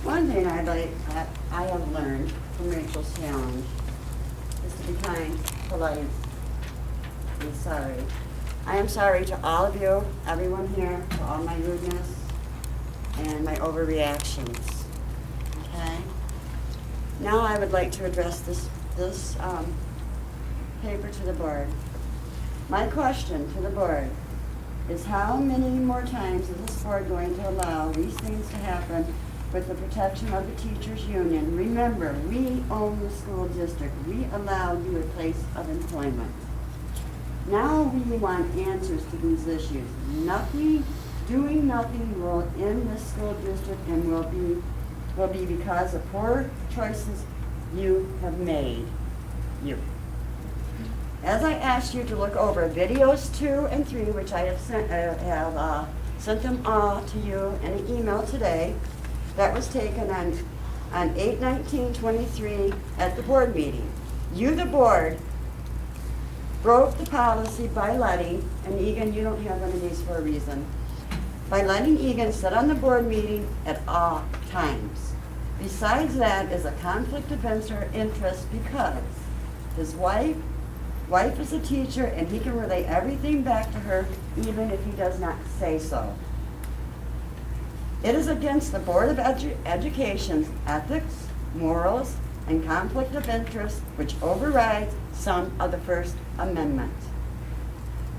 One thing I have learned from Rachel's challenge is to be kind, polite, and sorry. I am sorry to all of you, everyone here, for all my rudeness and my overreactions. Okay? Now I would like to address this paper to the board. My question to the board is how many more times is this board going to allow these things to happen with the protection of the teachers' union? Remember, we own the school district. We allowed you a place of employment. Now we want answers to these issues. Doing nothing will end this school district and will be because of poor choices you have made. As I asked you to look over videos 2 and 3, which I have sent them all to you in an email today, that was taken on 8/19/23 at the board meeting. You, the board, broke the policy by letting, and Egan, you don't have one of these for a reason, by letting Egan sit on the board meeting at all times. Besides that is a conflict of interest because his wife is a teacher and he can relay everything back to her even if he does not say so. It is against the Board of Education's ethics, morals, and conflict of interest which overrides some of the First Amendment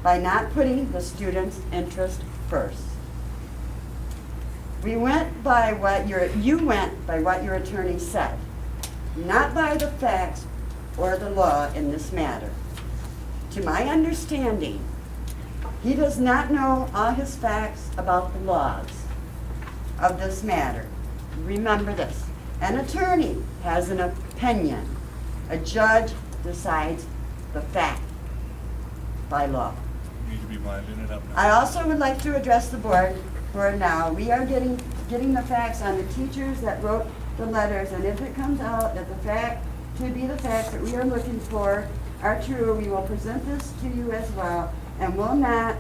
by not putting the student's interest first. You went by what your attorney said, not by the facts or the law in this matter. To my understanding, he does not know all his facts about the laws of this matter. Remember this, an attorney has an opinion. A judge decides the fact by law. You need to be winding it up now. I also would like to address the board now. We are getting the facts on the teachers that wrote the letters, and if it comes out that the facts that we are looking for are true, we will present this to you as well, and we'll at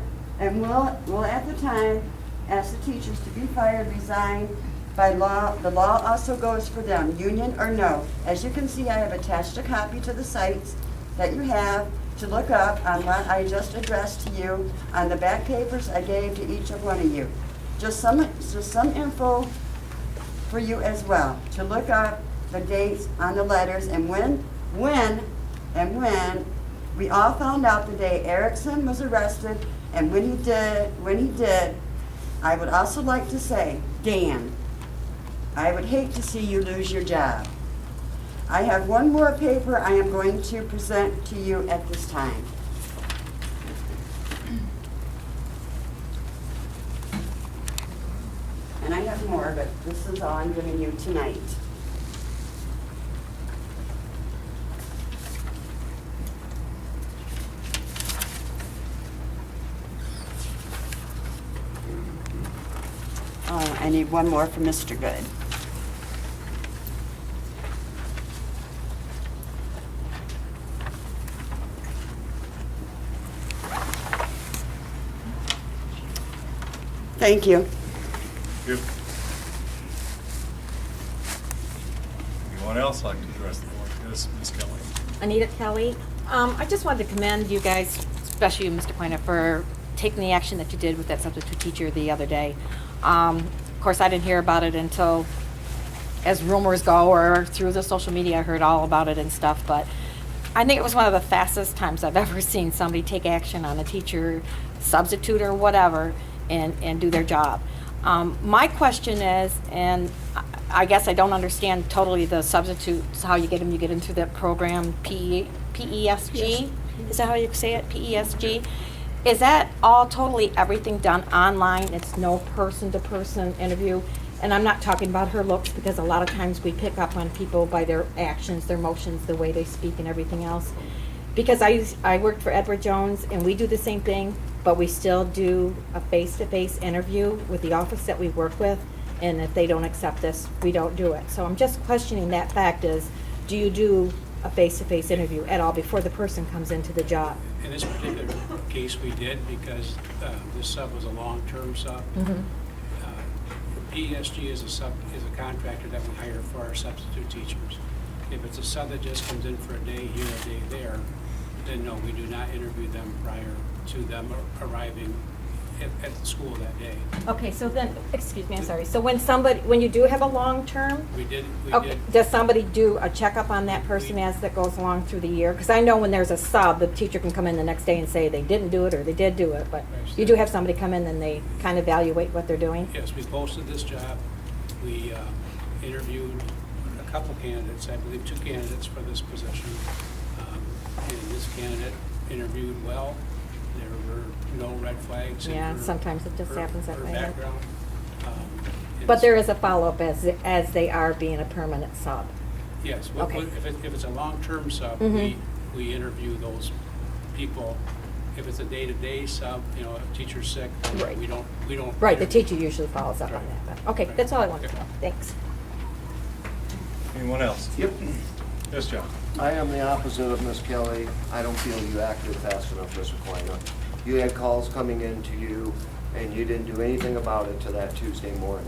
the time ask the teachers to be fired, resign by law. The law also goes for them, union or no. As you can see, I have attached a copy to the sites that you have to look up on what I just addressed to you on the back papers I gave to each of one of you. Just some info for you as well, to look up the dates on the letters and when we all found out the day Erickson was arrested and when he did, I would also like to say, Dan, I would hate to see you lose your job. I have one more paper I am going to present to you at this time. And I have more, but this is all I'm giving you tonight. Oh, I need one more for Mr. Good. Thank you. Thank you. Anyone else like to address the board? Yes, Ms. Kelly. Anita Kelly. I just wanted to commend you guys, especially you, Mr. Pointer, for taking the action that you did with that substitute teacher the other day. Of course, I didn't hear about it until, as rumors go, or through the social media, I heard all about it and stuff, but I think it was one of the fastest times I've ever seen somebody take action on a teacher, substitute or whatever, and do their job. My question is, and I guess I don't understand totally the substitutes, how you get them through that program, PESG? Yes. Is that how you say it, PESG? Is that all totally everything done online? It's no person-to-person interview? And I'm not talking about her looks, because a lot of times we pick up on people by their actions, their motions, the way they speak and everything else. Because I worked for Edward Jones, and we do the same thing, but we still do a face-to-face interview with the office that we work with, and if they don't accept this, we don't do it. So I'm just questioning that fact is, do you do a face-to-face interview at all before the person comes into the job? In this particular case, we did, because this sub was a long-term sub. Mm-hmm. PSG is a contractor that we hire for our substitute teachers. If it's a sub that just comes in for a day here, a day there, then no, we do not interview them prior to them arriving at the school that day. Okay, so then, excuse me, I'm sorry. So when you do have a long-term, We did. does somebody do a checkup on that person as that goes along through the year? Because I know when there's a sub, the teacher can come in the next day and say they didn't do it or they did do it, but you do have somebody come in and they kind of evaluate what they're doing? Yes, we posted this job. We interviewed a couple candidates, I believe 2 candidates for this position. And this candidate interviewed well. There were no red flags in Yeah, her- sometimes it just her- happens that her way. background. But there is a follow-up as they are being a permanent sub. Yes, Okay. if it's a long-term sub, Mhm. we interview those people. If it's a day-to-day sub, you know, a teacher's sick, Right. we don't. Right, the interview. teacher usually follows up on Right. that. But, okay, Right. that's all I wanted to Okay. know. Thanks. Anyone else? Yep. Yes, John? I am the opposite of Ms. Kelly. I don't feel you acted fast enough, Mr. Kleina. You had calls coming in to you, and you didn't do anything about it till that Tuesday morning.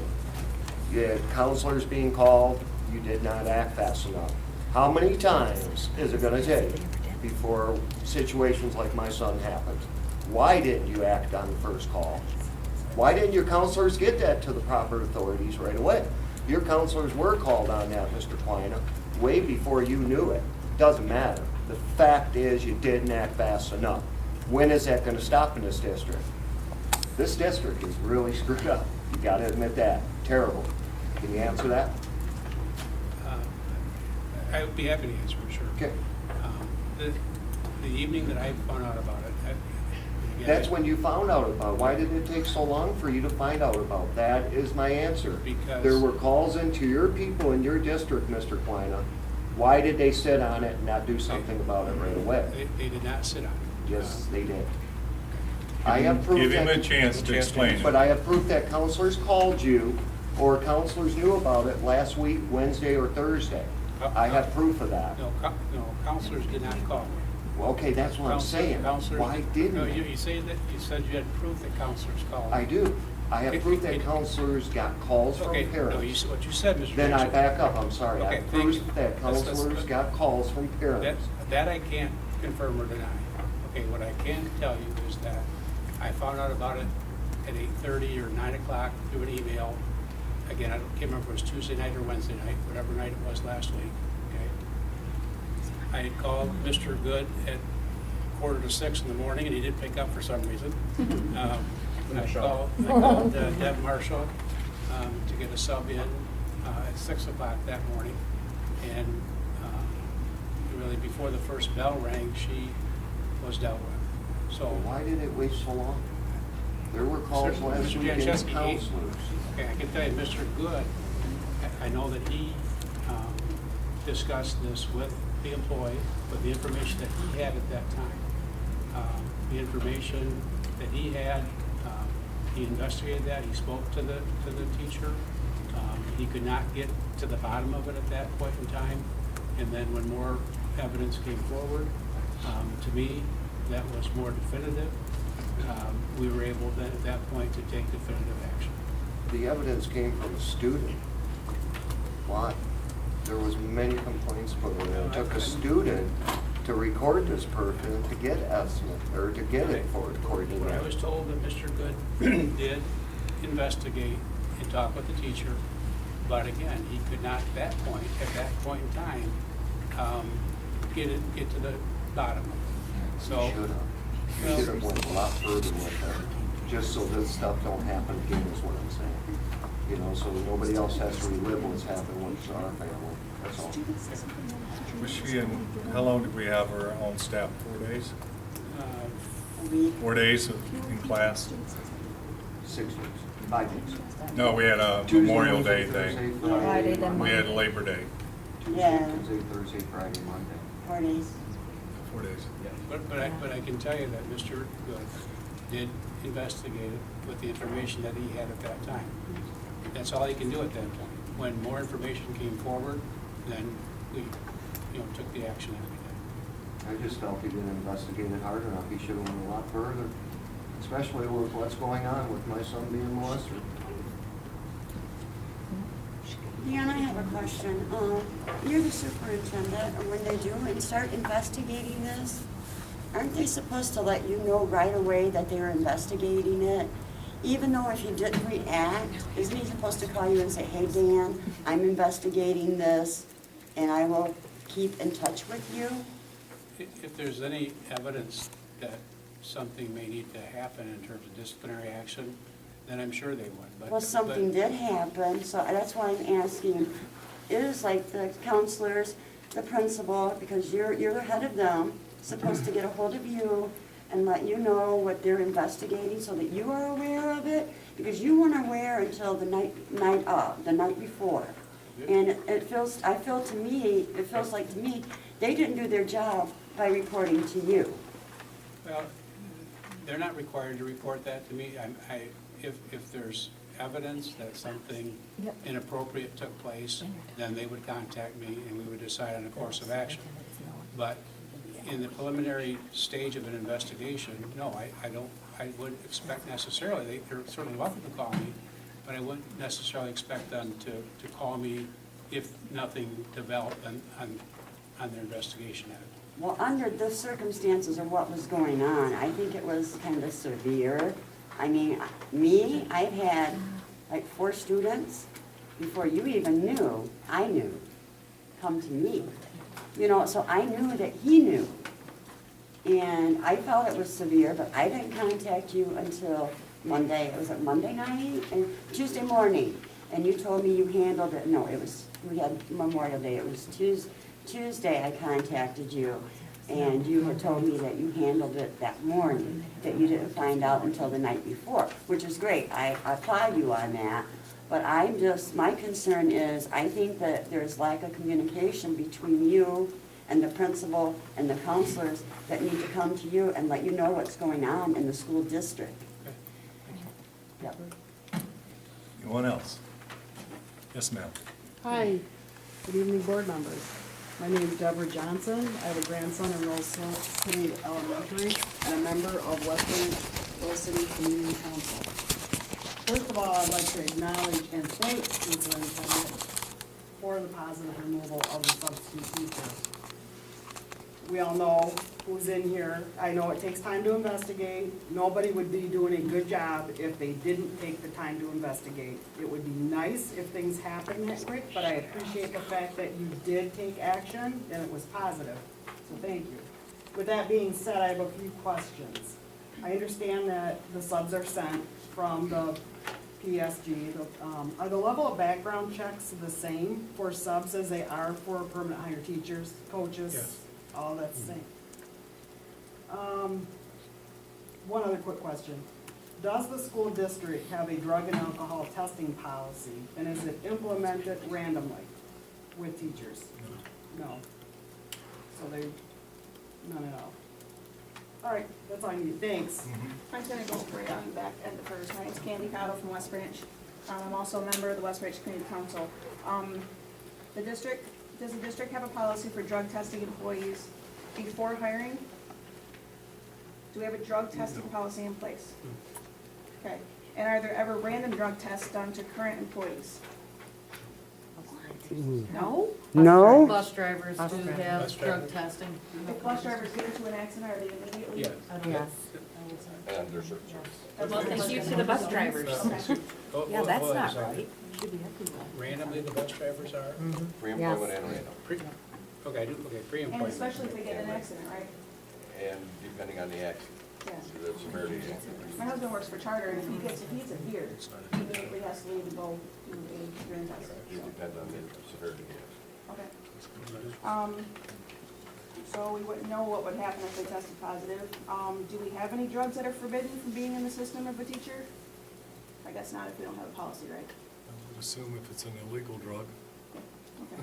You had counselors being called, you did not act fast enough. How many times is it gonna take before situations like my son happens? Why didn't you act on the first call? Why didn't your counselors get that to the proper authorities right away? Your counselors were called on that, Mr. Kleina, way before you knew it. Doesn't matter. The fact is you didn't act fast enough. When is that gonna stop in this district? This district is really screwed up. You gotta admit that. Terrible. Can you answer that? I would be happy to answer, sure. Okay. The evening that I found out about it, again, That's when you found out about it. Why did it take so long for you to find out about? That is my answer. Because- There were calls into your people in your district, Mr. Kleina. Why did they sit on it and not do something about it right away? They did not sit on it. Yes, they did. I have proof Give him that- a chance to explain But it. I have proof that counselors called you, or counselors knew about it last week, Wednesday or Thursday. I have proof of that. No, counselors did not call me. Well, okay, that's what I'm saying. Counselors- Why didn't No, they? you said you had proof that counselors called. I do. I have proof that counselors got calls from Okay, no, parents. what you said, Mr. Then I Jackson. back up, I'm sorry. I Okay, have thank proof you. that Let's- counselors got calls from parents. That I can't confirm or deny. Okay, what I can tell you is that I found out about it at 8:30 or 9 o'clock through an email. Again, I can't remember if it was Tuesday night or Wednesday night, whatever night it was last week, okay? I had called Mr. Good at 5:45 in the morning, and he didn't pick up for some reason. I called Deb Marshall to get a sub in at 6 o'clock that morning. And really, before the first bell rang, she was dealt with. So, Why did it wait so long? There were calls Sir, last Mr. week and Jankowski, counselors. okay, I can tell you, Mr. Good, I know that he discussed this with the employee, with the information that he had at that time. The information that he had, he investigated that, he spoke to the teacher. He could not get to the bottom of it at that point in time. And then when more evidence came forward, to me, that was more definitive. We were able then at that point to take definitive action. The evidence came from a student. Why? There was many complaints put in. It took a student to record this person to get estimate, or to get it for according When I to. was told that Mr. Good did investigate and talk with the teacher, but again, he could not at that point in time, get to the bottom of it. So, Should have. You should have went a lot further with it, just so this stuff don't happen again is what I'm saying. You know, so nobody else has to relive what's happened with our family, that's all. Was she in, how long did we have her on staff? 4 days? uh, 4 days in class? 6 weeks, 5 weeks. No, we had a Tuesday, Memorial Wednesday, Day Thursday, thing. Friday, then We had Monday. Labor Day, Tuesday, Yeah. Wednesday, Thursday, Friday, Monday. 4 days. 4 days. but I can tell you that Mr. Good did investigate it with the information that he had at that time. That's all he can do at that point. When more information came forward, then we, took the action that we did. I just felt he didn't investigate it hard enough. He should have went a lot further, especially with what's going on with my son being molested. Deanna, I have a question. You're the superintendent, and when they do and start investigating this, aren't they supposed to let you know right away that they're investigating it? Even though if you didn't react, isn't he supposed to call you and say, hey, Dan, I'm investigating this, and I will keep in touch with you? If there's any evidence that something may need to happen in terms of disciplinary action, then I'm sure they would. Well, something did happen, so that's why I'm asking. It is like the counselors, the principal, because you're the head of them, supposed to get a hold of you and let you know what they're investigating so that you are aware of it, because you weren't aware until the night before. And it feels like to me, they didn't do their job by reporting to you. Well, they're not required to report that to me. If there's evidence that something inappropriate took place, then they would contact me and we would decide on a course of action. But in the preliminary stage of an investigation, no, I wouldn't expect necessarily, they're certainly welcome to call me, but I wouldn't necessarily expect them to call me if nothing developed on their investigation of it. Well, under the circumstances of what was going on, I think it was kind of severe. I mean, I've had like 4 students, before you even knew, I knew, come to me. You know, so I knew that he knew. And I felt it was severe, but I didn't contact you until Monday. Was it Monday night? And Tuesday morning. And you told me you handled it. No, we had Memorial Day. It was Tuesday I contacted you. And you had told me that you handled it that morning, that you didn't find out until the night before, which is great. I applaud you on that. But my concern is, I think that there's lack of communication between you and the principal and the counselors that need to come to you and let you know what's going on in the school district. Yep. Anyone else? Yes, ma'am. Hi, good evening, board members. My name is Deborah Johnson. I have a grandson in Rose City Elementary and a member of Western Rose City Community Council. First of all, I'd like to acknowledge and thank the superintendent for the positive removal of the substitute teacher. We all know who's in here. I know it takes time to investigate. Nobody would be doing a good job if they didn't take the time to investigate. It would be nice if things happened that quick, but I appreciate the fact that you did take action and it was positive. So thank you. With that being said, I have a few questions. I understand that the subs are sent from the PSG. Are the level of background checks the same for subs as they are for permanent hire teachers, coaches? Yes. All that's the same. One other quick question. Does the school district have a drug and alcohol testing policy, and is it implemented randomly with teachers? No. So none at all. All right, that's all I need. Thanks. I'm gonna go for it on the back end first. My name's Candy Cottle from West Branch. I'm also a member of the West Branch Community Council. Does the district have a policy for drug testing employees before hiring? Do we have a drug testing policy in place? Okay. And are there ever random drug tests done to current employees? No? No? Bus drivers do have Bus drug drivers. testing. If bus drivers get into an accident, are they immediately? Yes. Yes. And there's a, Well, thank you to the bus drivers. Okay. Yeah, that's not right. Randomly, the bus drivers are? pre-employment and random, Okay, And pre-employment. especially if they get in an accident, right? and depending on the action, Yeah. the severity. My husband works for Charter, and if he needs a beer, he immediately has to leave and go do a urine test. It So, depends on the severity, yes. okay. So we wouldn't know what would happen if they tested positive. Do we have any drugs that are forbidden from being in the system of a teacher? I guess not if we don't have a policy, right? I would assume if it's an illegal drug. Okay.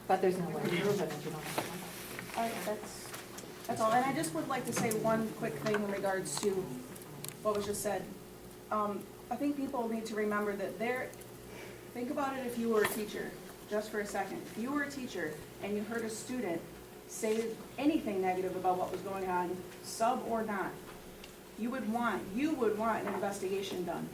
But there's no way to prove it if you don't have one. All right, that's all. And I just would like to say one quick thing in regards to what was just said. I think people need to remember that think about it if you were a teacher, just for a second. If you were a teacher and you heard a student say anything negative about what was going on, sub or not, you would want an investigation done.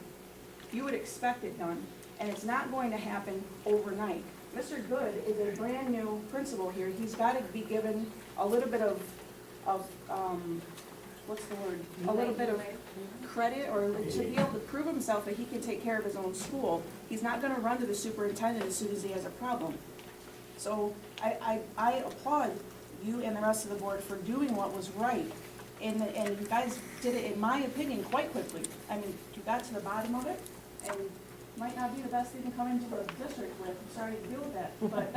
You would expect it done. and it's not going to happen overnight. Mr. Good is a brand-new principal here. He's got to be given a little bit of, what's the word? A little bit of credit, or to be able to prove himself that he can take care of his own school. He's not gonna run to the superintendent as soon as he has a problem. So I applaud you and the rest of the board for doing what was right. And you guys did it, in my opinion, quite quickly. I mean, you got to the bottom of it, and might not be the best thing to come into a district with. I'm sorry to deal with that, but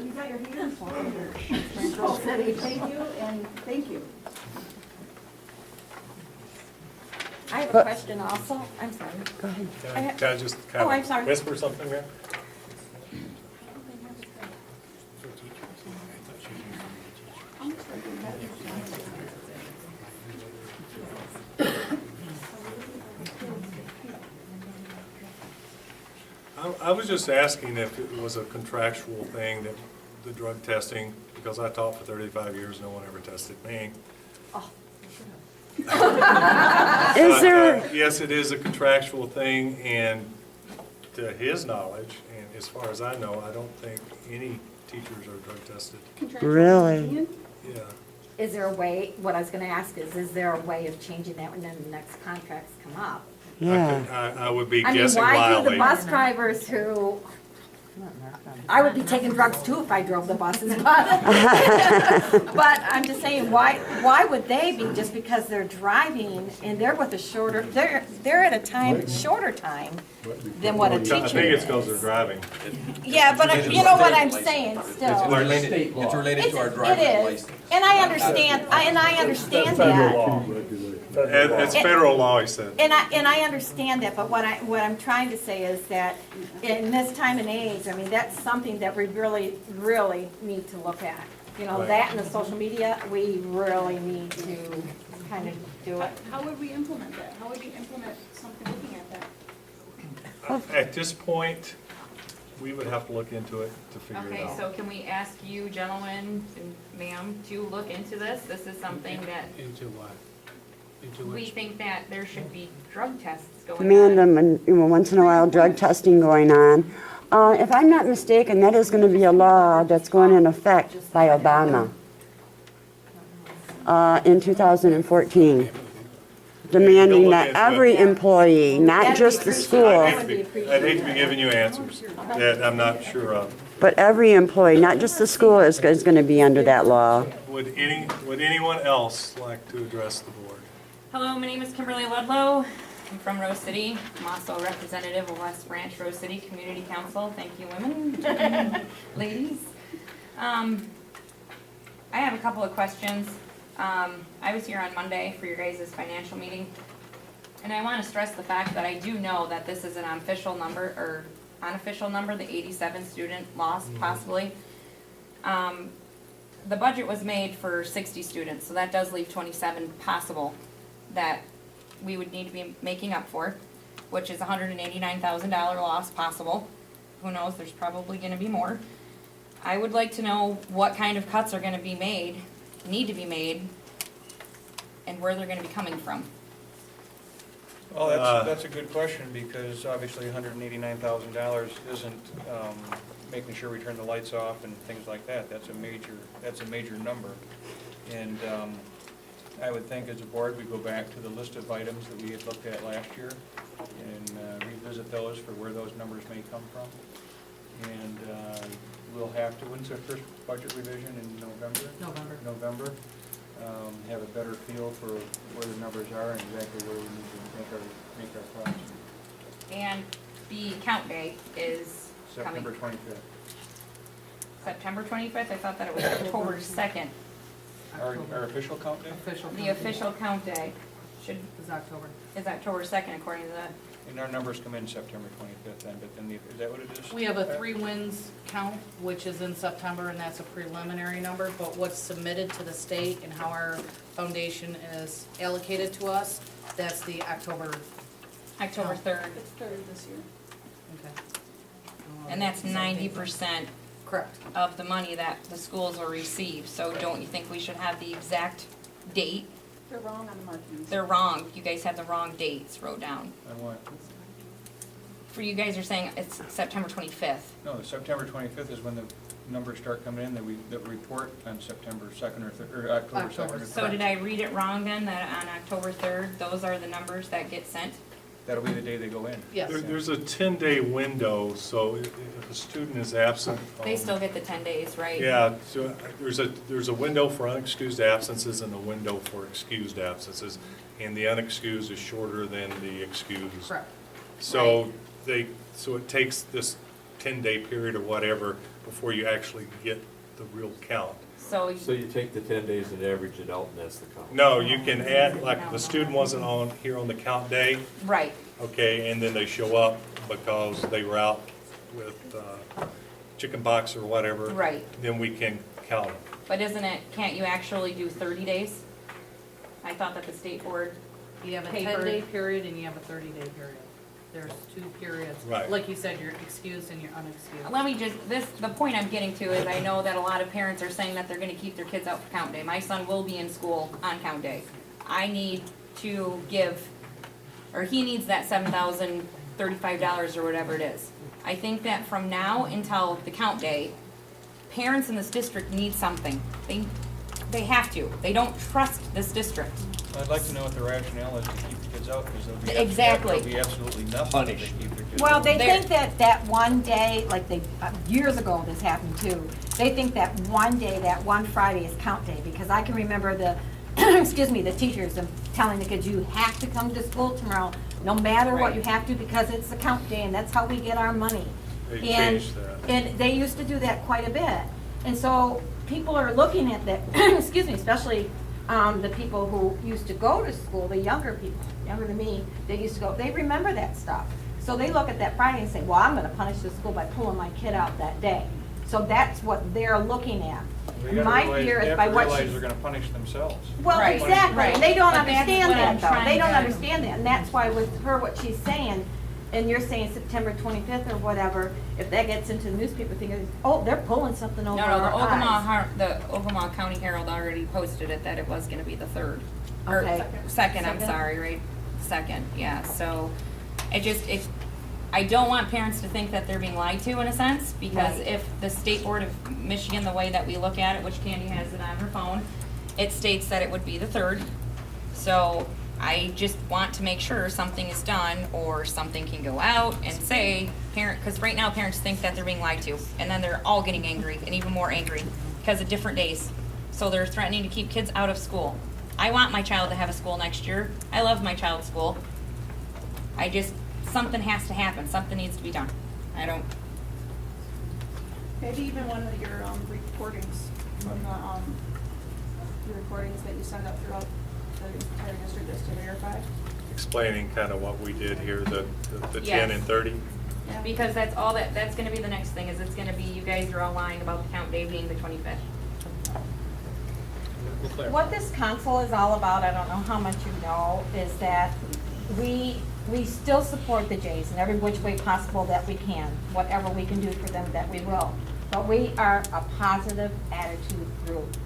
you got your hands full here. So, thank you, and thank you. I have a question also. I'm sorry. Go ahead. Can I just Oh, I'm kind sorry. of whisper something there? I was just asking if it was a contractual thing, that the drug testing, because I taught for 35 years, no one ever tested me. Is there, Yes, it is a contractual thing, and to his knowledge, and as far as I know, I don't think any teachers are drug tested. really? Yeah. Is there a way, what I was gonna ask is there a way of changing that when then the next contracts come up? Yeah. I would be I mean, guessing why do wildly. the bus drivers who, I would be taking drugs too if I drove the buses, but, but I'm just saying, why would they be, just because they're driving and they're with a shorter, they're at a time, shorter time than what a teacher I think it's is. because they're driving. Yeah, but you know what I'm saying still. It's related to our driver's It is, license. and I understand, I understand that. It's federal law, he said. And I understand that, but what I'm trying to say is that in this time and age, I mean, that's something that we really, really need to look at. You know, Right. that and the social media, we really need to kind of do it. How would we implement that? How would we implement something looking at that? At this point, we would have to look into it to figure it Okay, out. so can we ask you gentlemen and ma'am to look into this? This is something that Into what? Into we which? think that there should be drug tests going on. Random and, you know, once in a while, drug testing going on. If I'm not mistaken, that is going to be a law that's going in effect by Obama in 2014, demanding that every employee, not just the school, That would be I'd appreciated. hate to be giving you answers that I'm not sure of. but every employee, not just the school, is going to be under that law. Would anyone else like to address the board? Hello, my name is Kimberly Ludlow. I'm from Rose City. I'm also a representative of West Branch Rose City Community Council. Thank you, women and ladies. I have a couple of questions. I was here on Monday for your guys' financial meeting, and I want to stress the fact that I do know that this is an unofficial number, the 87 student loss possibly. The budget was made for 60 students, so that does leave 27 possible that we would need to be making up for, which is $189,000 loss possible. Who knows, there's probably gonna be more. I would like to know what kind of cuts are gonna be made, need to be made, and where they're gonna be coming from. Well, that's a good question, because obviously $189,000 isn't making sure we turn the lights off and things like that. That's a major number. And I would think as a board, we go back to the list of items that we had looked at last year and revisit those for where those numbers may come from. And we'll have to, when's our first budget revision, in November? November. Have a better feel for where the numbers are and exactly where we need to make our cuts. And the count date is coming September 25th. September 25th. I thought that it was October 2nd. Our official count day? The official count day Is October. is October 2nd according to the, And our numbers come in September 25th then, but then is that what it is? We have a 3 wins count, which is in September, and that's a preliminary number, but what's submitted to the state and how our foundation is allocated to us, that's the October. October 3rd. It's third this year. Okay. And that's 90% Correct. of the money that the schools will receive. So don't you think we should have the exact date? They're wrong on the markings. They're wrong. You guys have the wrong dates wrote down. On what? For you guys are saying it's September 25th. No, the September 25th is when the numbers start coming in that we report on September 2nd or 3rd, or October 2nd or 3rd. So did I read it wrong then, that on October 3rd, those are the numbers that get sent? That'll be the day they go in. Yes. There's a 10-day window, so if a student is absent. They still get the 10 days, right? Yeah, so there's a window for unexcused absences and a window for excused absences, and the unexcused is shorter than the excused. Correct. So so it takes this 10-day period or whatever before you actually get the real count. So you take the 10 days and average it out, and that's the count? No, you can add, like, the student wasn't here on the count day, right. okay, and then they show up because they were out with chicken pox or whatever. Right. Then we can count them. But can't you actually do 30 days? I thought that the state board, You have a Paper. 10-day period and you have a 30-day period. There's 2 periods. Right. Like you said, you're excused and you're unexcused. let me just, the point I'm getting to is I know that a lot of parents are saying that they're gonna keep their kids out for count day. My son will be in school on count day. I need to give, or he needs that $7,035 or whatever it is. I think that from now until the count day, parents in this district need something. They have to. They don't trust this district. I'd like to know what the rationale is to keep the kids out, because there'll be. Exactly. There'll be absolutely nothing if they keep their kids out. Well, they There- think that one day, like years ago this happened too, they think that one day, that one Friday is count day, because I can remember the, excuse me, the teachers telling the kids, you have to come to school tomorrow, no matter what, Right. you have to, because it's the count day, and that's how we get our money. They And- changed that. And they used to do that quite a bit. And so people are looking at that, excuse me, especially the people who used to go to school, the younger people, younger than me, they used to go, they remember that stuff. So they look at that Friday and say, well, I'm gonna punish the school by pulling my kid out that day. So that's what they're looking at. They gotta My realize- fear they is have by to what realize she's. they're gonna punish themselves. Well, Right, exactly, right. and they don't But that's understand what that I'm though, trying they don't to- understand that, and that's why with her, what she's saying, and you're saying September 25th or whatever, if that gets into the newspaper thing, oh, they're pulling something over No, the our eyes. the Ogama County Herald already posted it that it was gonna be the 3rd. Or Okay. second, I'm Second? sorry, right? Second, yeah, so I don't want parents to think that they're being lied to in a sense, because Right. if the State Board of Michigan, the way that we look at it, which Candy has it on her phone, it states that it would be the 3rd. So I just want to make sure something is done, or something can go out and say, because right now parents think that they're being lied to, and then they're all getting angry, and even more angry, because of different days. So they're threatening to keep kids out of school. I want my child to have a school next year. I love my child's school. Something has to happen, something needs to be done. Maybe even one of your recordings from the recordings that you send up throughout the entire district just to verify. Explaining kind of what we did here, the 10 Yes. and 30. Because that's all that's gonna be the next thing, is it's gonna be, you guys are all lying about the count day being the 25th. We'll clarify. What this council is all about, I don't know how much you know, is that we still support the Jays in every which way possible that we can. Whatever we can do for them, that we will. But we are a positive attitude group.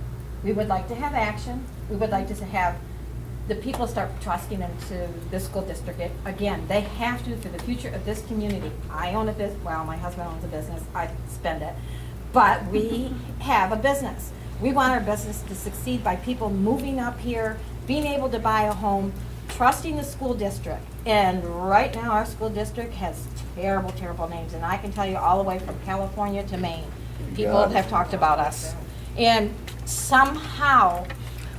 We would like to have action. We would like to have the people start trusting into the school district. Again, they have to for the future of this community. I own a business, well, my husband owns a business, I spend it. But we have a business. We want our business to succeed by people moving up here, being able to buy a home, trusting the school district. And right now, our school district has terrible, terrible names. And I can tell you all the way from California to Maine, people have talked about us. And somehow,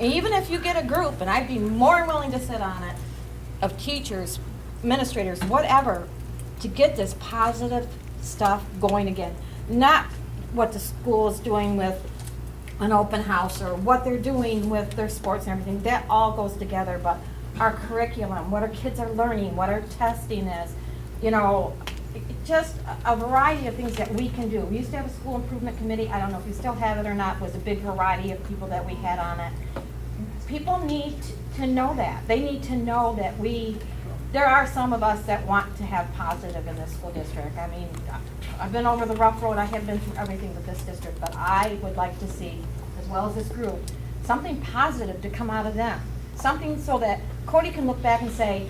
even if you get a group, and I'd be more than willing to sit on it, of teachers, administrators, whatever, to get this positive stuff going again. Not what the school is doing with an open house or what they're doing with their sports and everything. That all goes together, but our curriculum, what our kids are learning, what our testing is, just a variety of things that we can do. We used to have a school improvement committee. I don't know if we still have it or not. It was a big variety of people that we had on it. People need to know that. They need to know that there are some of us that want to have positive in this school district. I mean, I've been over the rough road. I have been through everything with this district, but I would like to see, as well as this group, something positive to come out of them. Something so that Cody can look back and say,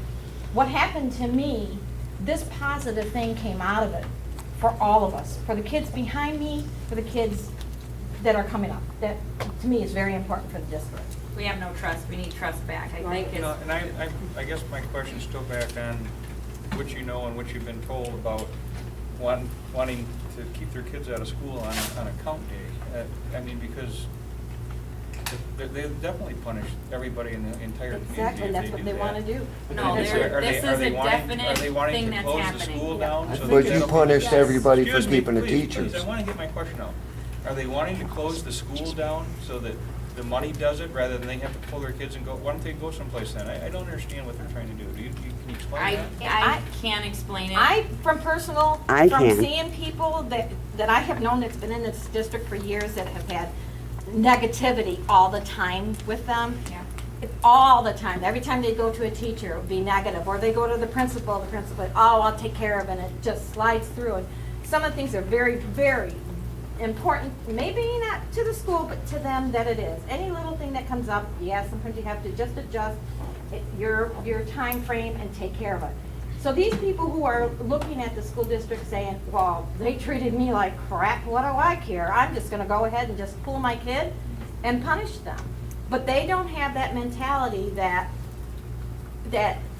what happened to me this positive thing came out of it for all of us, for the kids behind me, for the kids that are coming up. That, to me, is very important for the district. We have no trust, we need trust back, I think You know, it's, and I guess my question's still back on what you know and what you've been told about wanting to keep their kids out of school on account day. I mean, because they definitely punish everybody in the entire community Exactly, if that's what do they that. want to do. no, Are they- this are is they a wanting- definite Are they wanting thing to that's close the happening. school Yeah. down? so But that you they'll- punished everybody for Excuse me, keeping the please, teachers. Please, I want to get my question out. Are they wanting to close the school down so that the money does it, rather than they have to pull their kids and go, why don't they go someplace then? I don't understand what they're trying to do. Can you explain that? I can't explain it. From I from can. seeing people that I have known that's been in this district for years that have had negativity all the time with them. Yeah. All the time. Every time they go to a teacher, it would be negative. Or they go to the principal, oh, I'll take care of it. And it just slides through. And some of the things are very, very important, maybe not to the school, but to them that it is. Any little thing that comes up, yeah, sometimes you have to just adjust your time frame and take care of it. So these people who are looking at the school district saying, well, they treated me like crap, what do I care? I'm just gonna go ahead and just pull my kid and punish them. But they don't have that mentality that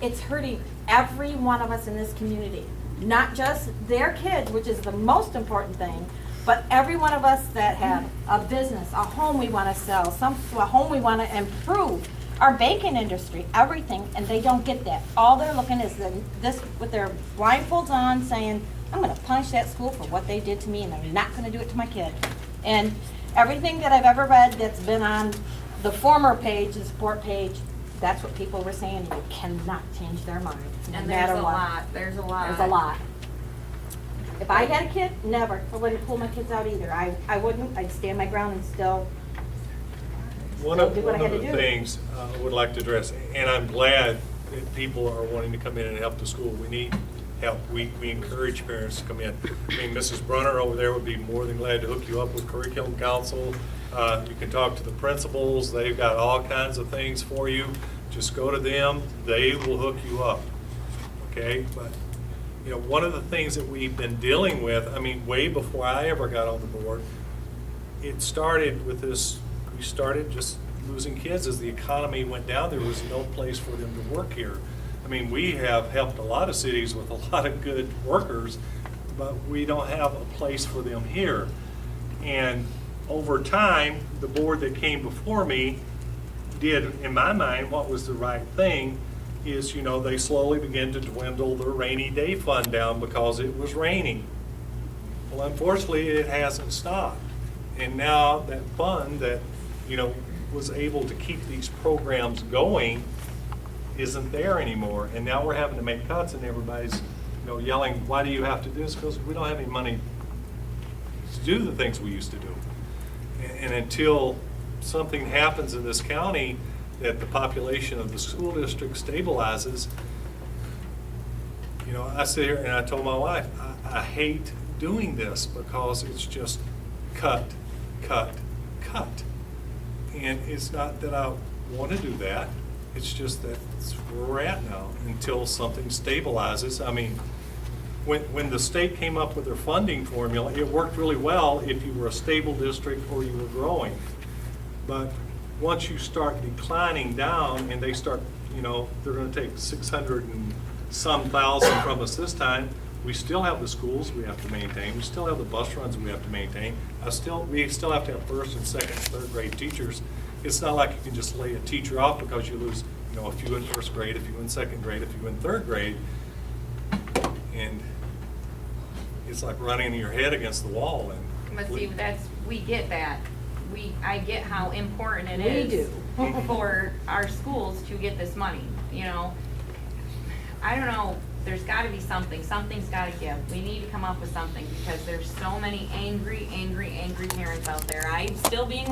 it's hurting every one of us in this community. Not just their kids, which is the most important thing, but every one of us that have a business, a home we want to sell, a home we want to improve, our banking industry, everything, and they don't get that. All they're looking is this with their blindfolds on, saying, I'm going to punish that school for what they did to me, and I'm not going to do it to my kid. And everything that I've ever read that's been on the former page, the support page, that's what people were saying, and you cannot change their mind, no And matter there's a what. lot, there's a lot. There's a lot. If I had a kid, never. I wouldn't pull my kids out either. I wouldn't. I'd stand my ground and still One do of what I had to the do. things I would like to address, and I'm glad that people are wanting to come in and help the school. We need help. We encourage parents to come in. I mean, Mrs. Brunner over there would be more than glad to hook you up with curriculum counsel. You can talk to the principals. They've got all kinds of things for you. Just go to them. They will hook you up. Okay? But, you know, one of the things that we've been dealing with, I mean, way before I ever got on the board, it started with this, we started just losing kids as the economy went down. There was no place for them to work here. I mean, we have helped a lot of cities with a lot of good workers, but we don't have a place for them here. And over time, the board that came before me did, in my mind, what was the right thing is, you know, they slowly began to dwindle the rainy day fund down because it was raining. Well, unfortunately, it hasn't stopped. And now that fund that, you know, was able to keep these programs going isn't there anymore. And now we're having to make cuts and everybody's, you know, yelling, why do you have to do this? Because we don't have any money to do the things we used to do. And until something happens in this county that the population of the school district stabilizes, you know, I sit here and I told my wife, I hate doing this because it's just cut, cut, cut. And it's not that I want to do that. It's just that it's where we're at now until something stabilizes. I mean, when the state came up with their funding formula, it worked really well if you were a stable district or you were growing. But once you start declining down and they start, you know, they're going to take 600 and some thousand from us this time, we still have the schools we have to maintain. We still have the bus runs we have to maintain. We still have to have first and second and third grade teachers. It's not like you can just lay a teacher off because you lose, you know, a few in first grade, a few in second grade, a few in third grade. And it's like running your head against the wall. But see, we get that. I get how important it We is do. for our schools to get this money, you know. I don't know, there's gotta be something, something's gotta give. We need to come up with something because there's so many angry parents out there. I'm still being